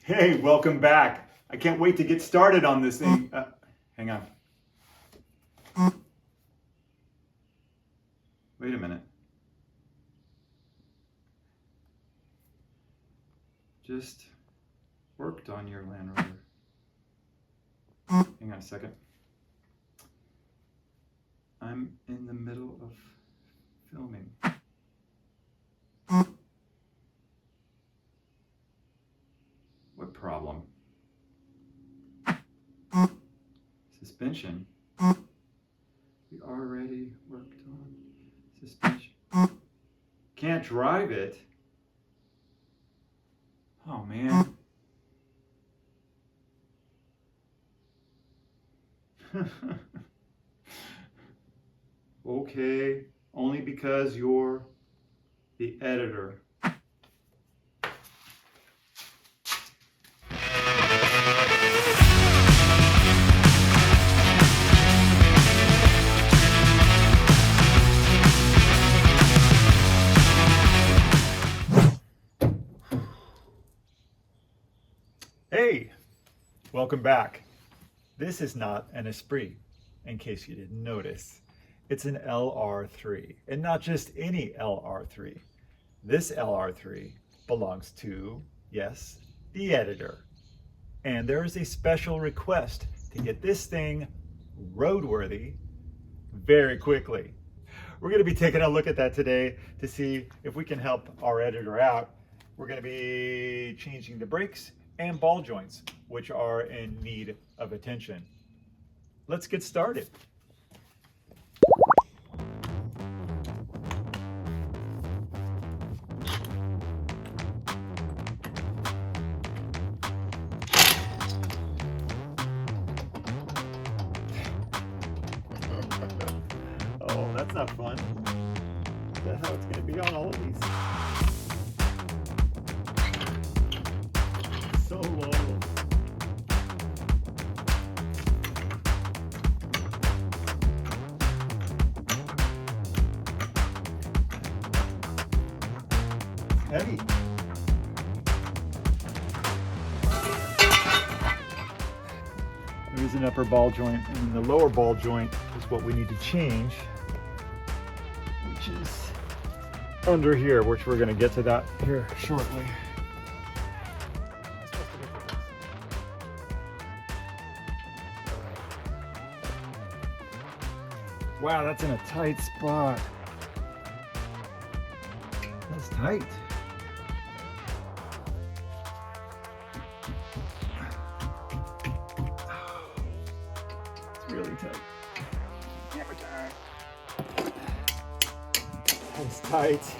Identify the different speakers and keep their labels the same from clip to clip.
Speaker 1: Hey, welcome back. I can't wait to get started on this thing. Hang on. Wait a minute. Just worked on your Land Rover. Hang on a second. I'm in the middle of filming. What problem? Suspension. We already worked on suspension. Can't drive it. Oh man. Okay, only because you're the editor. Hey, welcome back. This is not an Esprit, in case you didn't notice. It's an LR3, and not just any LR3. This LR3 belongs to, yes, the editor. And there is a special request to get this thing roadworthy very quickly. We're going to be taking a look at that today to see if we can help our editor out. We're going to be changing the brakes and ball joints, which are in need of attention. Let's get started. Oh, that's not fun. What the hell, it's going to be on all of these. So low. Heavy. There's an upper ball joint, and the lower ball joint is what we need to change, which is under here, which we're going to get to that here shortly. Wow, that's in a tight spot. That's tight. It's really tight. Hammer time. That's tight.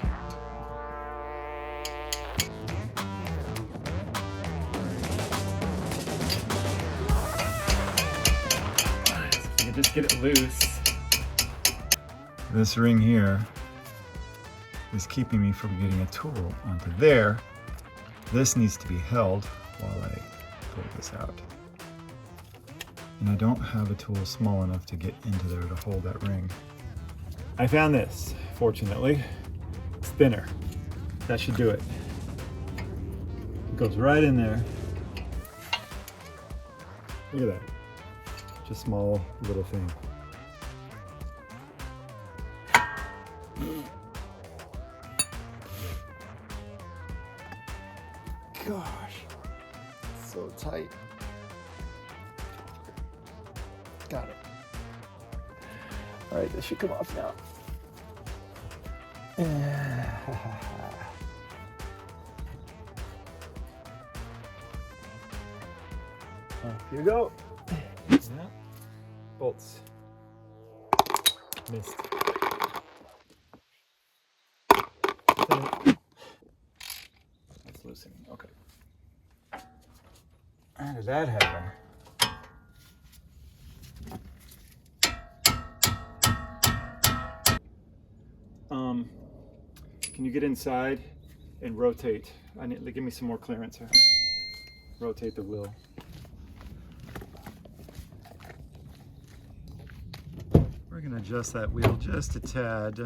Speaker 1: You can just get it loose. This ring here is keeping me from getting a tool onto there. This needs to be held while I pull this out. And I don't have a tool small enough to get into there to hold that ring. I found this, fortunately. It's thinner. That should do it. It goes right in there. Look at that. Just a small little thing. Gosh, it's so tight. Got it. All right, this should come off now. Off you go. Yeah. Bolts. Missed. It's loosening. Okay. How did that happen? Can you get inside and rotate? Give me some more clearance here. Rotate the wheel. We're going to adjust that wheel just a tad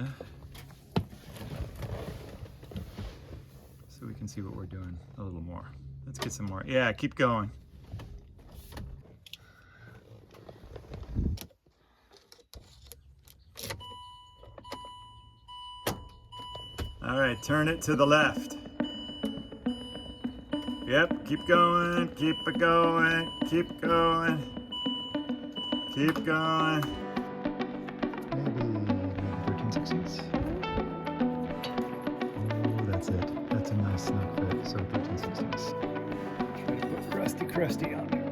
Speaker 1: so we can see what we're doing a little more. That's Let's get some more. Yeah, keep going. All right, turn it to the left. Yep, keep going, keep it going, keep going, keep going. Maybe 13/16. Oh, that's it. That's a nice snug fit, so 13/16. Try to put crusty on there.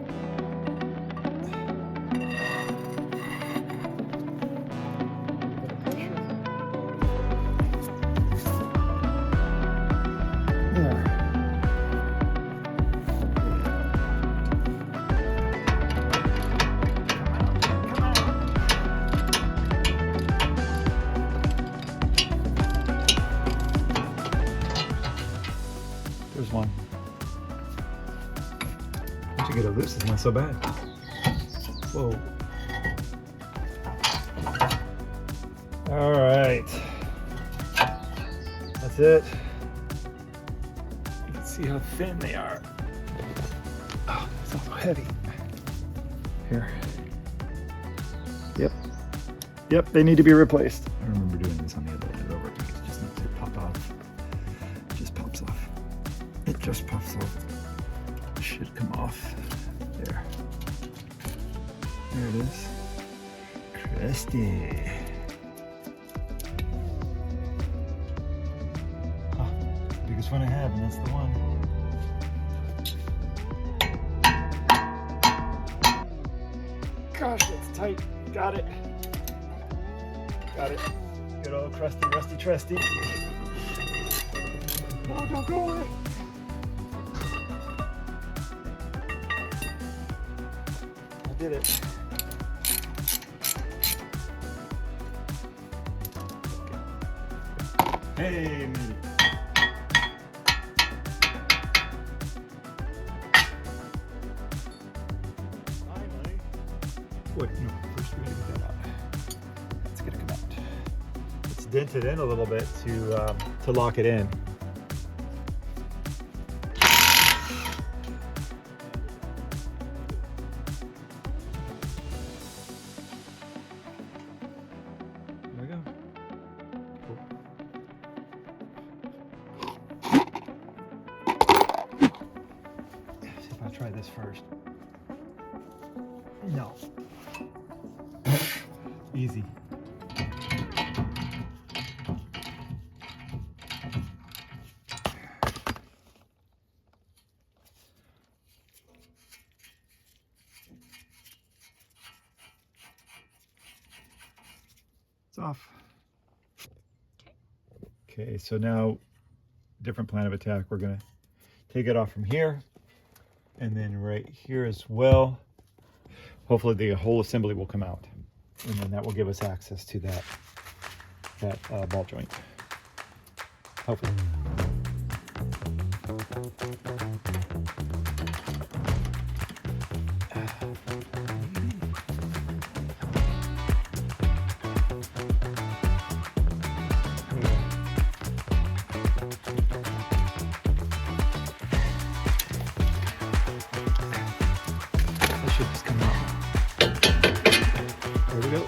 Speaker 1: There's one. Once you get it loose, it's not so bad. Whoa. All right. That's it. You can see how thin they are. Oh, it's also heavy. Here. Yep. Yep, they need to be replaced. I remember doing this on the other end over. It just needs to pop off. It just pops off. It just pops off. It should come off. There. There it is. Crusty. Oh, biggest one I have, and that's the one. Gosh, that's tight. Got it. Got it. Good old crusty, rusty, trusty. No, don't go away. I did it. Hey, me. Finally. Wait, no, first we gotta get that out. Let's get it come out. It's dented in a little bit to lock it in. There we go. Cool. See if I try this first. No. Easy. It's off. Okay, so now different plan of attack. We're gonna take it off from here and then right here as well. Hopefully the whole assembly will come out, and then that will give us access to that ball joint. Hopefully. That should just come out. There we go.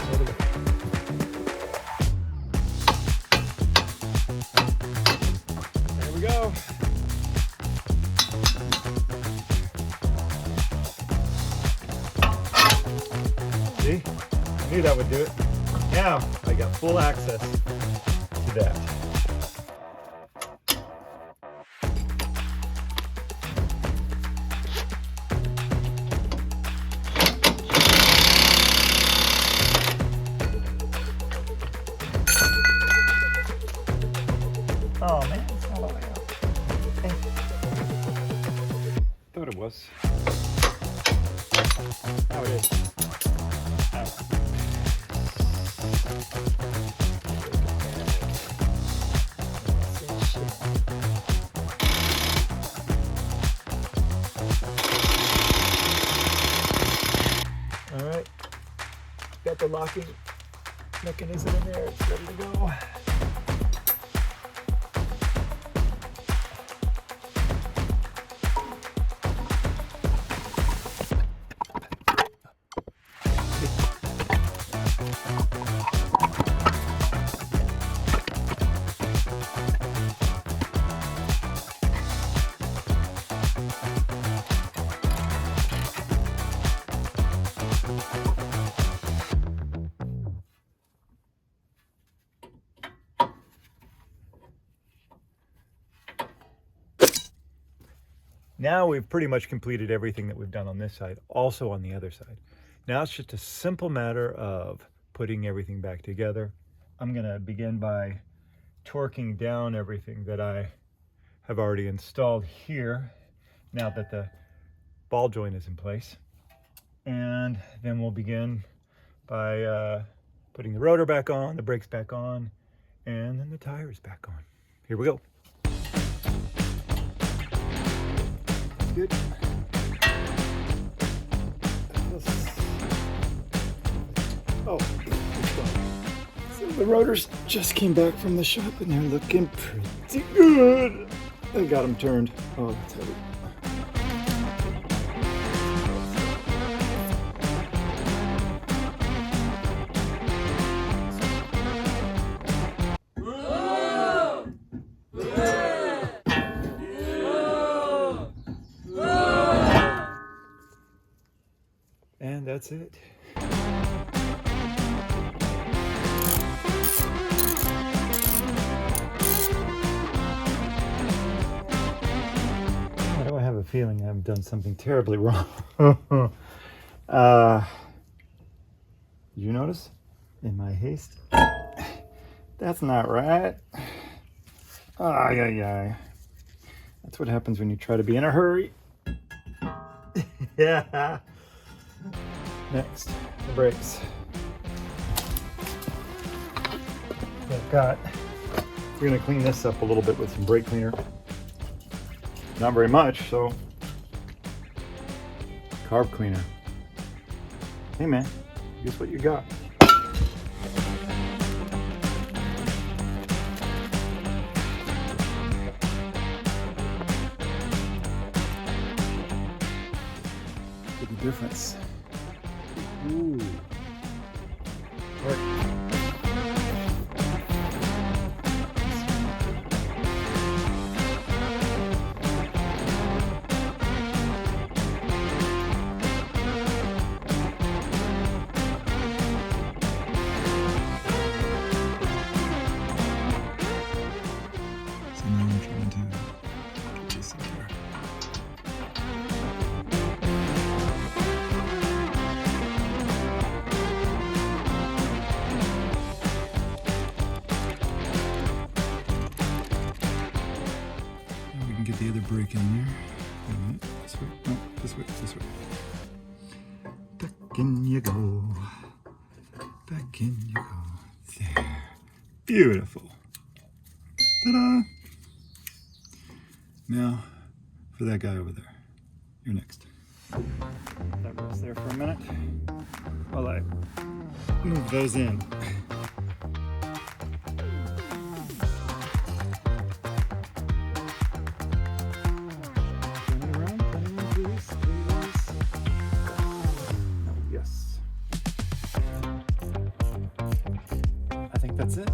Speaker 1: All the way. There we go. See? I knew that would do it. Now I got full access to that. Oh man, it's all the way out. Okay. Thought it was. Now it is. Now. All right. Got the locking mechanism in there. It's ready to go. Now we've pretty much completed everything that we've done on this side, also on the other side. Now it's just a simple matter of putting everything back together. I'm gonna begin by torquing down everything that I have already installed here, now that the ball joint is in place. And then we'll begin by putting the rotor back on, the brakes back on, and then the tires back on. Here we go. Good. Oh, so the rotors just came back from the shop and they're looking pretty good. I got them turned. Oh, that's heavy. And that's it. Why do I have a feeling I've done something terribly wrong? You notice in my haste? That's not right. Ay, ay, ay. That's what happens when you try to be in a hurry. Yeah. Next, the brakes. We're gonna clean this up a little bit with some brake cleaner. Not very much, so carb cleaner. Hey man, guess what you got? Look at the difference. Ooh. Get the other brake in there. This way, no, this way, this way. Back in you go. Back in you go. There. Beautiful. Ta-da! Now, for that guy over there. You're next. That was there for a minute while I move those in. That's it.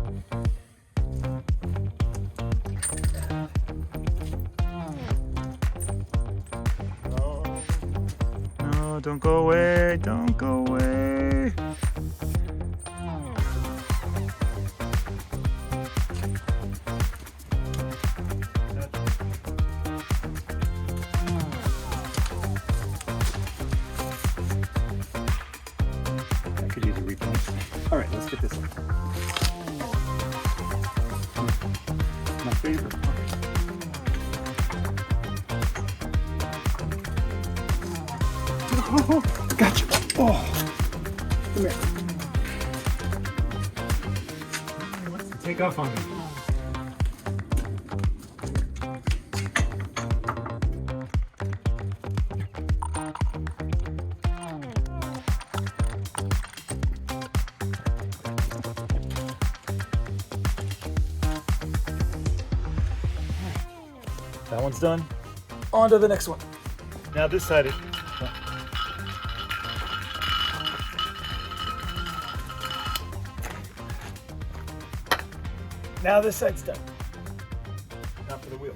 Speaker 1: No, don't go away, don't go away. I could use a repaint. All right, let's get this one. My favorite. Oh, gotcha. Oh, come here. He wants to take off on me. That one's done. On to the next one. Now this side is... Now this side's done. Now for the wheel.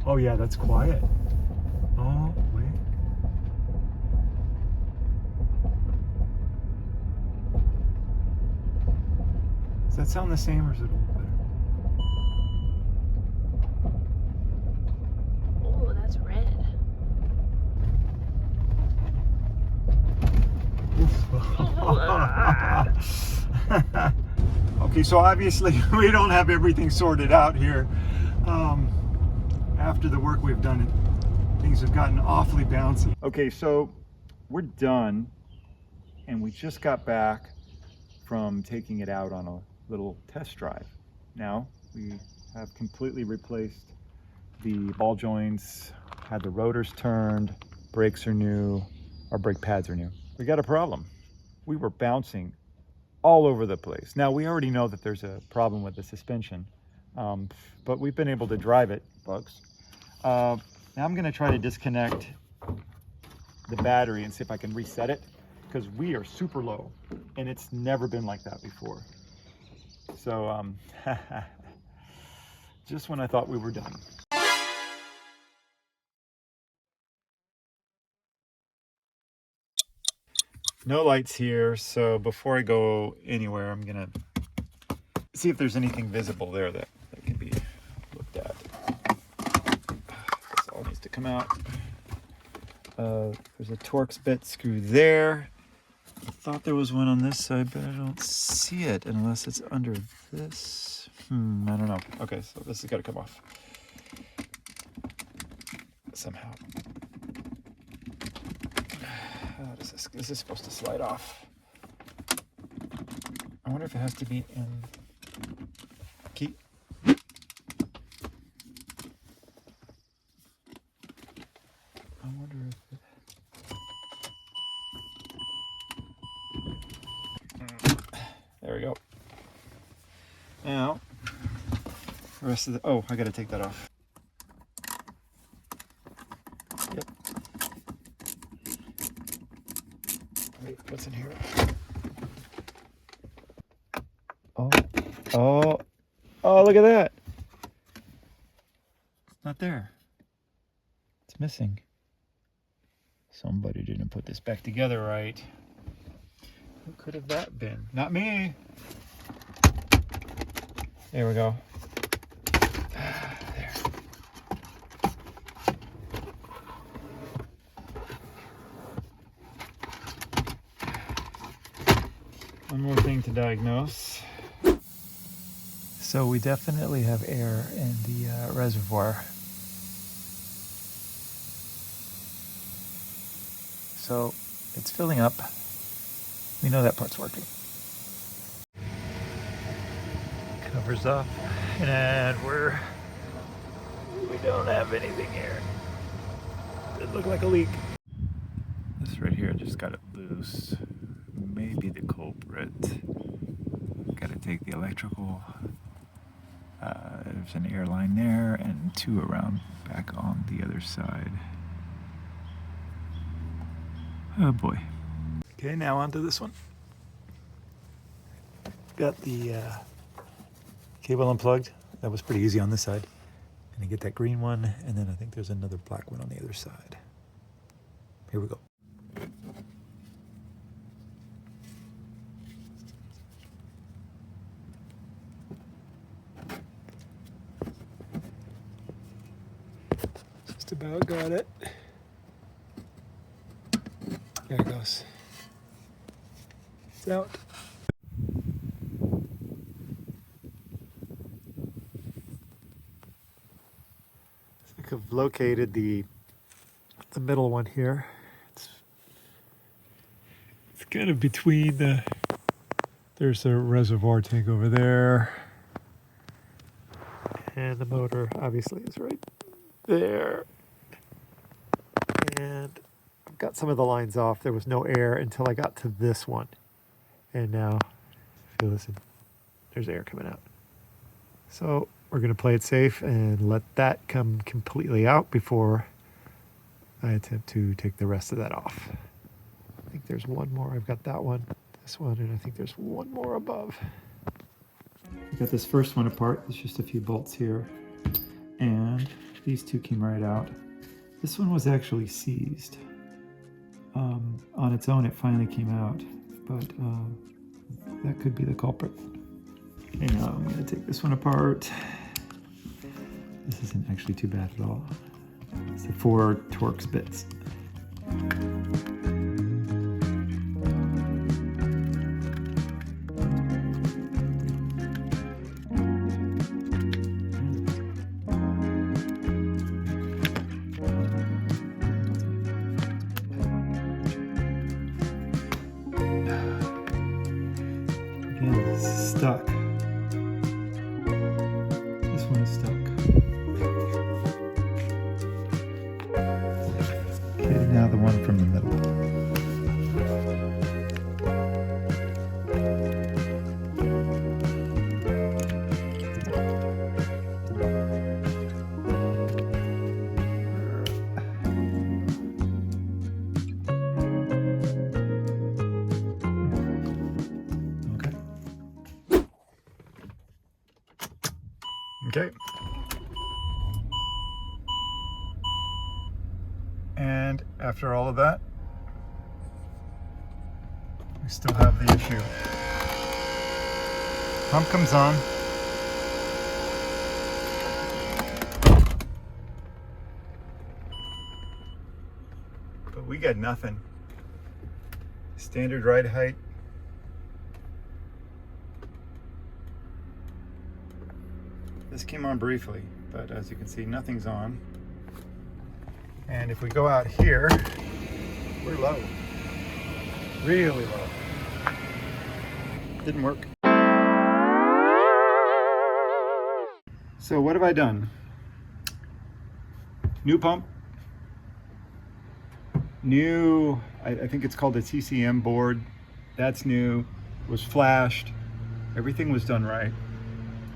Speaker 1: Oh yeah, that's quiet. Oh, wait. Does that sound the same or is it a little better?
Speaker 2: Oh, that's red.
Speaker 1: Okay, so obviously we don't have everything sorted out here. After the work we've done, things have gotten awfully bouncy. Okay, so we're done, and we just got back from taking it out on a little test drive. Now we have completely replaced the ball joints, had the rotors turned, brakes are new, our brake pads are new. We got a problem. We were bouncing all over the place. Now we already know that there's a problem with the suspension, but we've been able to drive it, folks. Now I'm gonna try to disconnect the battery and see if I can reset it, because we are super low and it's never been like that before. So just when I thought we were done. No lights here, so before I go anywhere, I'm gonna see if there's anything visible there that can be looked at. This all needs to come out. There's a Torx bit screw there. I thought there was one on this side, but I don't see it unless it's under this. I don't know. Okay, so this has got to come off somehow. How does this? This is supposed to slide off. I wonder if it has to be in key. I wonder if it... There we go. Now, the rest of the... Oh, I gotta take that off. Yep. Wait, what's in here? Oh, look at that. It's not there. It's missing. Somebody didn't put this back together right. Who could have that been? Not me. There we go. There. One more thing to diagnose. So we definitely have air in the reservoir. So it's filling up. We know that part's working. Covers off, and we don't have anything here. It looked like a leak. This right here just got it loose. Maybe the culprit. Got to take the electrical. There's an air line there and two around back on the other side. Oh boy. Okay, now onto this one. Got the cable unplugged. That was pretty easy on this side. And I get that green one, and then I think there's another black one on the other side. Here we go. Just about got it. There it goes. It's out. I think I've located the middle one here. It's kind of between the... There's the reservoir tank over there. And the motor obviously is right there. And I've got some of the lines off. There was no air until I got to this one. And now, if you listen, there's air coming out. So we're going to play it safe and let that come completely out before I attempt to take the rest of that off. I think there's one more. I've got that one, this one, and I think there's one more above. I got this first one apart. There's just a few bolts here. And These two came right out. This one was actually seized. On its own, it finally came out, but that could be the culprit. Okay, now I'm going to take this one apart. This isn't actually too bad at all. It's the 4 Torx bits. Stuck. This one is stuck. Okay, now the one from the middle. Okay. And after all of that, we still have the issue. Pump comes on. But we got nothing. Standard ride height. This came on briefly, but as you can see, nothing's on. And if we go out here, we're low. Really low. Didn't work. So what have I done? New pump. New, I think it's called a TCM board. That's new. It was flashed. Everything was done right.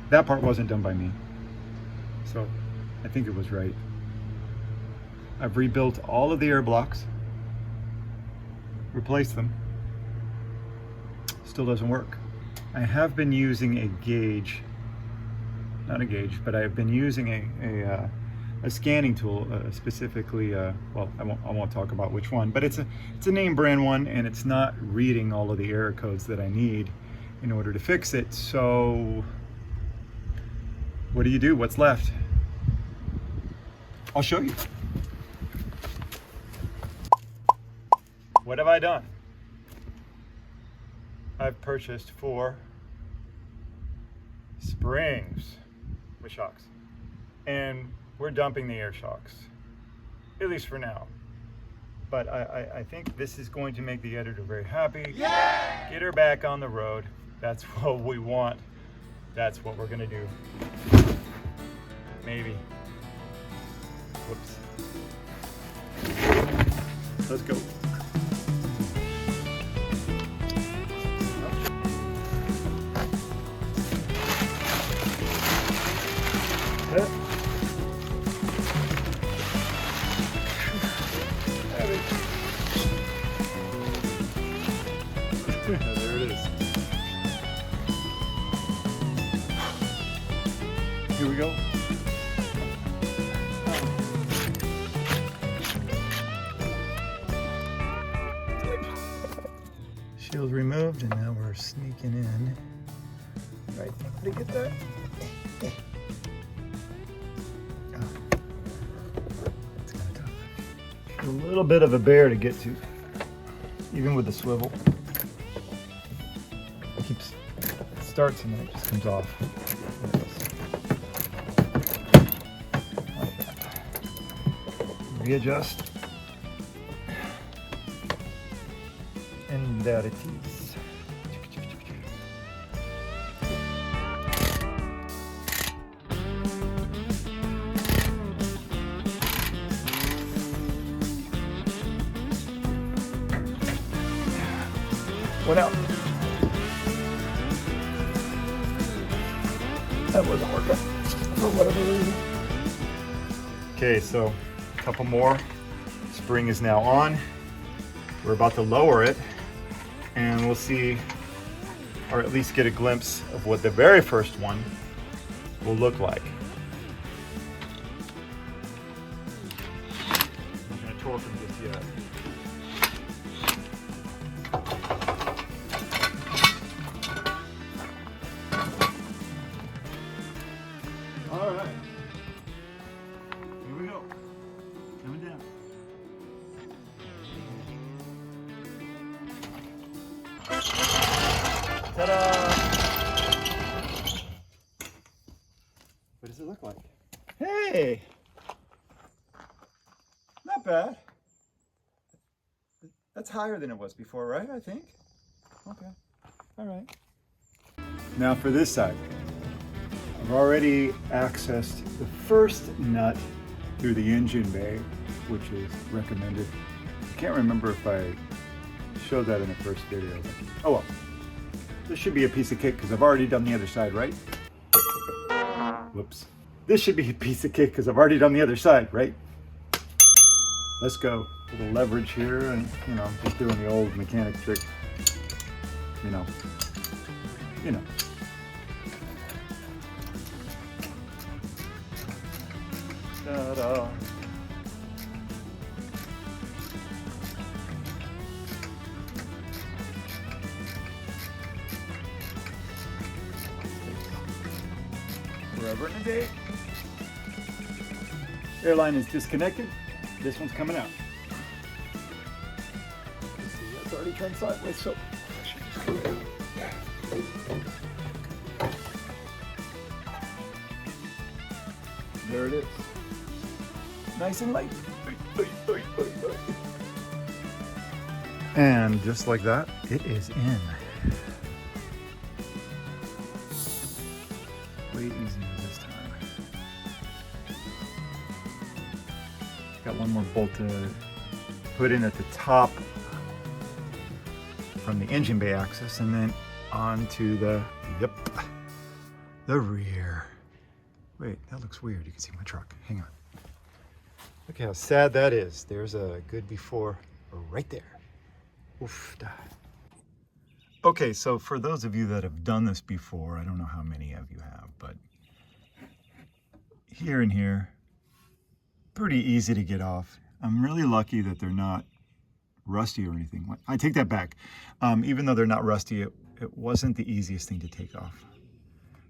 Speaker 1: That part wasn't done by me, so I think it was right. I've rebuilt all of the air blocks, replaced them. Still doesn't work. I have been using a gauge, not a gauge, but I've been using a scanning tool, specifically. Well, I won't talk about which one, but it's a name brand one, and it's not reading all of the error codes that I need in order to fix it. So what do you do? What's left? I'll show you. What have I done? I've purchased 4 springs with shocks, and we're dumping the air shocks, at least for now. But I think this is going to make the editor very happy. Yeah! Get her back on the road. That's what we want. That's what we're gonna do. Maybe. Whoops. Let's go. There it is. Here we go. Shield removed, and now we're sneaking in. Right, did I get that? It's kind of tough. A little bit of a bear to get to, even with the swivel. It starts and then it just comes off. Readjust. And there it is. What else? That wasn't working for whatever reason. Okay, so a couple more. Spring is now on. We're about to lower it, and we'll see, or at least get a glimpse of what the very first one will look like. torque them just yet. All right, here we go. Coming down. Ta-da! What does it look like? Hey! Not bad. That's higher than it was before, right? I think. Okay. All right. Now for this side. I've already accessed the first nut through the engine bay, which is recommended. I can't remember if I showed that in the first video. But, oh well. This should be a piece of cake because I've already done the other side, right? Whoops. This should be a piece of cake because I've already done the other side, right? Let's go. A little leverage here and, you know, just doing the old mechanic trick. You know. Ta-da. Forever and a day. Airline is disconnected. This one's coming out. Let's see, that's already turned sideways, so I should just go there. There it is. Nice and light. And just like that, it is in. Way easier this time. Got one more bolt to put in at the top from the engine bay axis and then onto the, the rear. Wait, that looks weird. You can see my truck. Hang on. Look how sad that is. There's a good before right there. Oof, die. Okay, so for those of you that have done this before, I don't know how many of you have, but here and here, pretty easy to get off. I'm really lucky that they're not rusty or anything. I take that back. Even though they're not rusty, it wasn't the easiest thing to take off.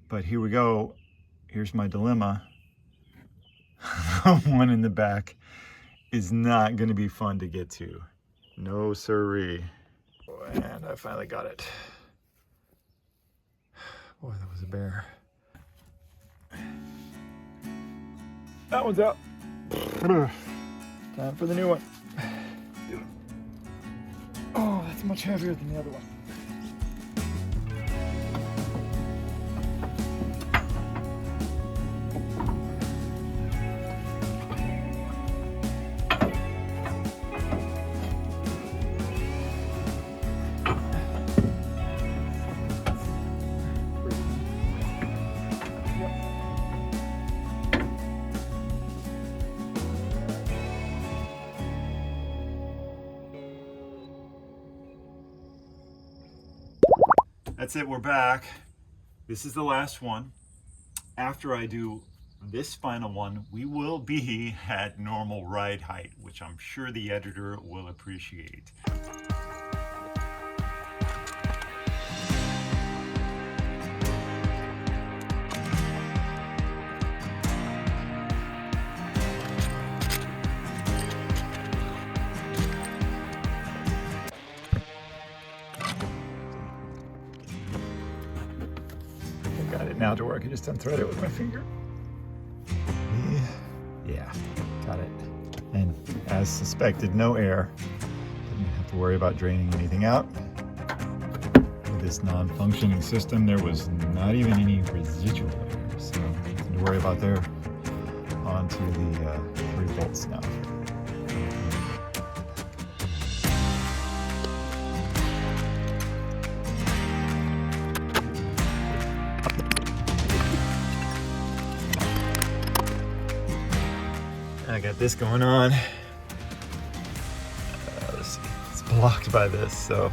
Speaker 1: But here we go. Here's my dilemma. The one in the back is not going to be fun to get to. No siree. And I finally got it. Boy, that was a bear. That one's out. Time for the new one. Oh, that's much heavier than the other one. That's it, we're back. This is the last one. After I do this final one, we will be at normal ride height, which I'm sure the editor will appreciate. Got it now to where I can just unthread it with my finger. Yeah, got it. And as suspected, no air. Didn't have to worry about draining anything out. With this non-functioning system, there was not even any residual air, so nothing to worry about there. Onto the 3 bolts now. I got this going on. Let's see, it's blocked by this, so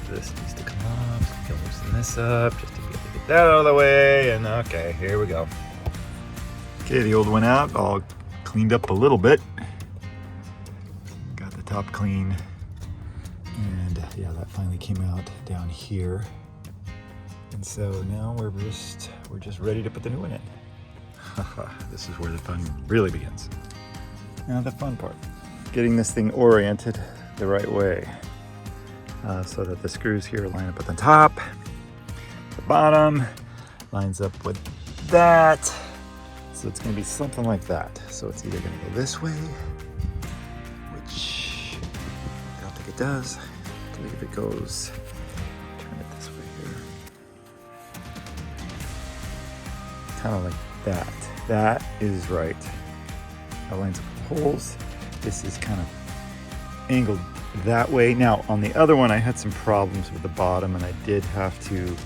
Speaker 1: this needs to come off. So I can loosen this up just to be able to get that out of the way. And okay, here we go. Okay, the old one out, all cleaned up a little bit. Got the top clean. And yeah, that finally came out down here. And so now we're just ready to put the new one in. This is where the fun really begins. Now the fun part, getting this thing oriented the right way so that the screws here line up at the top, the bottom lines up with that. So it's going to be something like that. So it's either going to go this way, which I don't think it does. I believe it goes, turn it this way here. Kind of like that. That is right. That lines up the holes. This is kind of angled that way. Now on the other one, I had some problems with the bottom, and I did have to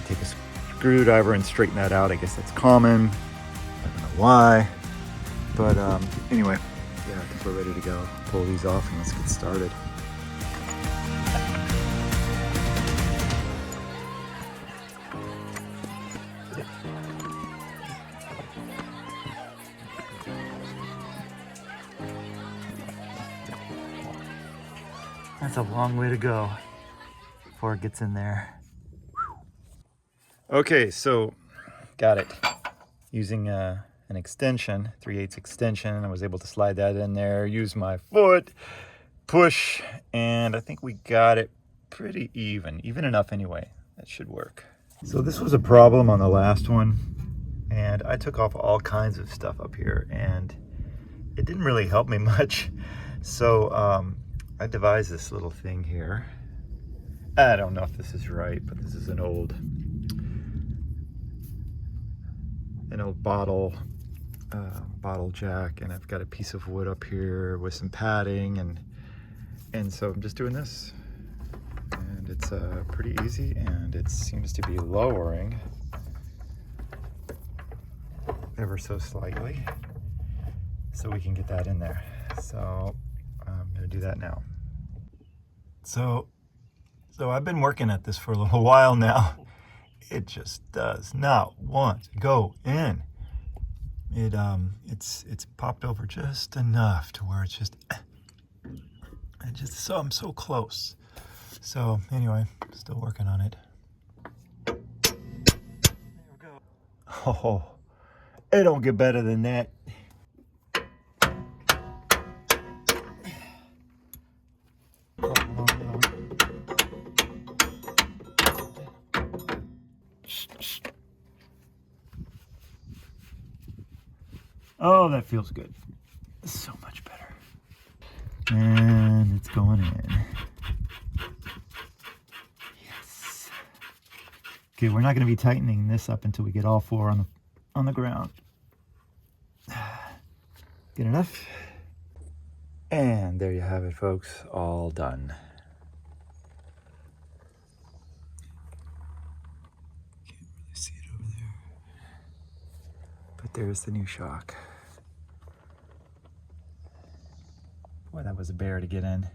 Speaker 1: take a screwdriver and straighten that out. I guess that's common. I don't know why, but anyway, yeah, I think we're ready to go. Pull these off and let's get started. That's a long way to go before it gets in there. Okay, so got it. Using an extension, 3/8 extension, I was able to slide that in there, use my foot, push, and I think we got it pretty even enough anyway. That should work. So this was a problem on the last one, and I took off all kinds of stuff up here, and it didn't really help me much. So I devised this little thing here. I don't know if this is right, but this is an old bottle jack, and I've got a piece of wood up here with some padding, and so I'm just doing this, and it's pretty easy, and it seems to be lowering ever so slightly, so we can get that in there. So I'm gonna do that now. So I've been working at this for a little while now. It just does not want to go in. It's popped over just enough to where it's just I'm so close. So anyway, still working on it. There we go. Oh, it don't get better than that. Oh, that feels good. So much better. And it's going in. Yes. Okay, we're not going to be tightening this up until we get all four on the ground. Good enough? And there you have it, folks. All done. Can't really see it over there. But there's the new shock. Boy, that was a bear to get in.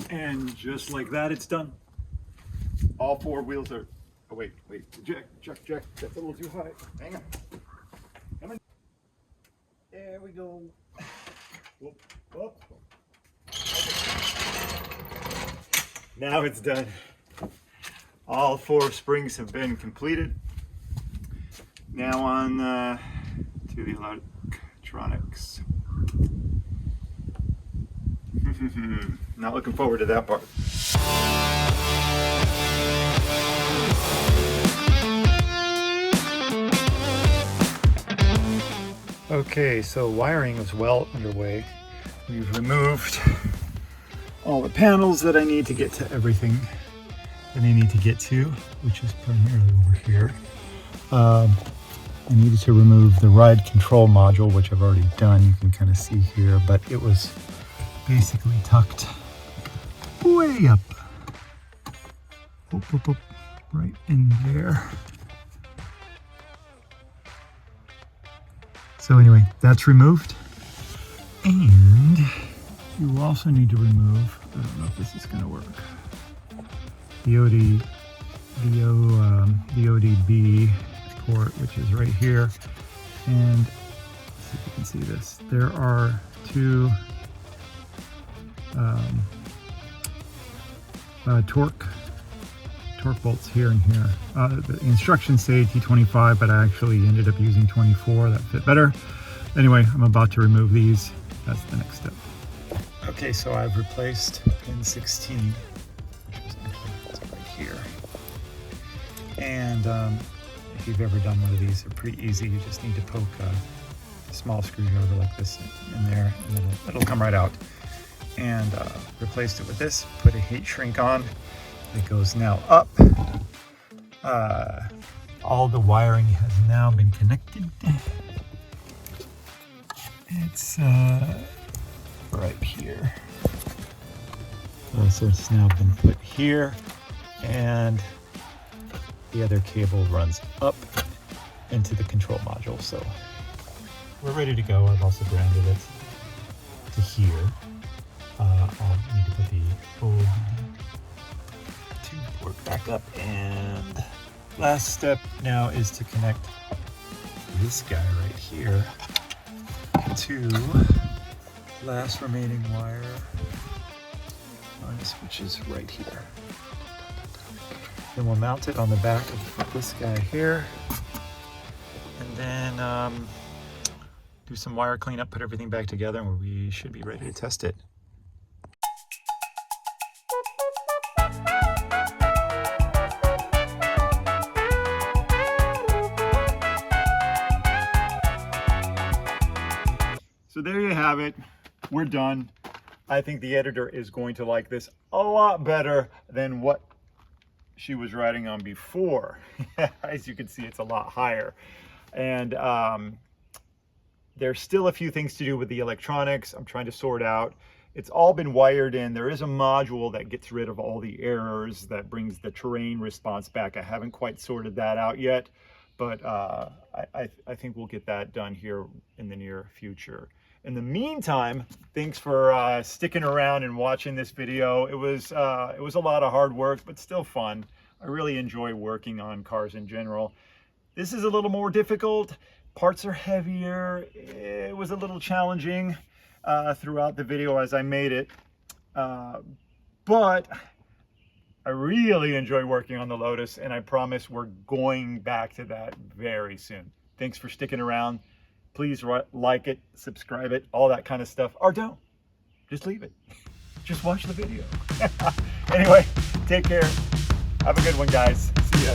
Speaker 1: And just like that, it's done. All four wheels are... Oh, wait. Jack. That's a little too high. Hang on. Come on. There we go. Whoop. Now it's done. All four springs have been completed. Now on to the electronics. Not looking forward to that part. Okay, so wiring is well underway. We've removed all the panels that I need to get to everything that I need to get to, which is primarily over here. I needed to remove the ride control module, which I've already done. You can kind of see here, but it was basically tucked way up. Right in there. So anyway, that's removed. And you also need to remove, I don't know if this is going to work, the ODB port, which is right here. And let's see if you can see this. There are two torque bolts here and here. The instructions say T25, but I actually ended up using 24. That fit better. Anyway, I'm about to remove these. That's the next step. Okay, so I've replaced pin 16, which is actually right here. And if you've ever done one of these, they're pretty easy. You just need to poke a small screwdriver like this in there, and it'll come right out. And replaced it with this, put a heat shrink on. It goes now up. All the wiring has now been connected. It's right here. So it's now been put here, and the other cable runs up into the control module. So we're ready to go. I've also grounded it to here. I'll need to put the old tube port back up, and last step now is to connect this guy right here to last remaining wire, which is right here. Then we'll mount it on the back of this guy here, and then do some wire cleanup, put everything back together, and we should be ready to test it. So there you have it. We're done. I think the editor is going to like this a lot better than what she was writing on before. As you can see, it's a lot higher. And there's still a few things to do with the electronics. I'm trying to sort out. It's all been wired in. There is a module that gets rid of all the errors, that brings the terrain response back. I haven't quite sorted that out yet, but I think we'll get that done here in the near future. In the meantime, thanks for sticking around and watching this video. It was a lot of hard work, but still fun. I really enjoy working on cars in general. This is a little more difficult. Parts are heavier. It was a little challenging throughout the video as I made it. But I really enjoy working on the Lotus, and I promise we're going back to that very soon. Thanks for sticking around. Please like it, subscribe it, all that kind of stuff. Or don't. Just leave it. Just watch the video. Anyway, take care. Have a good one, guys. See ya.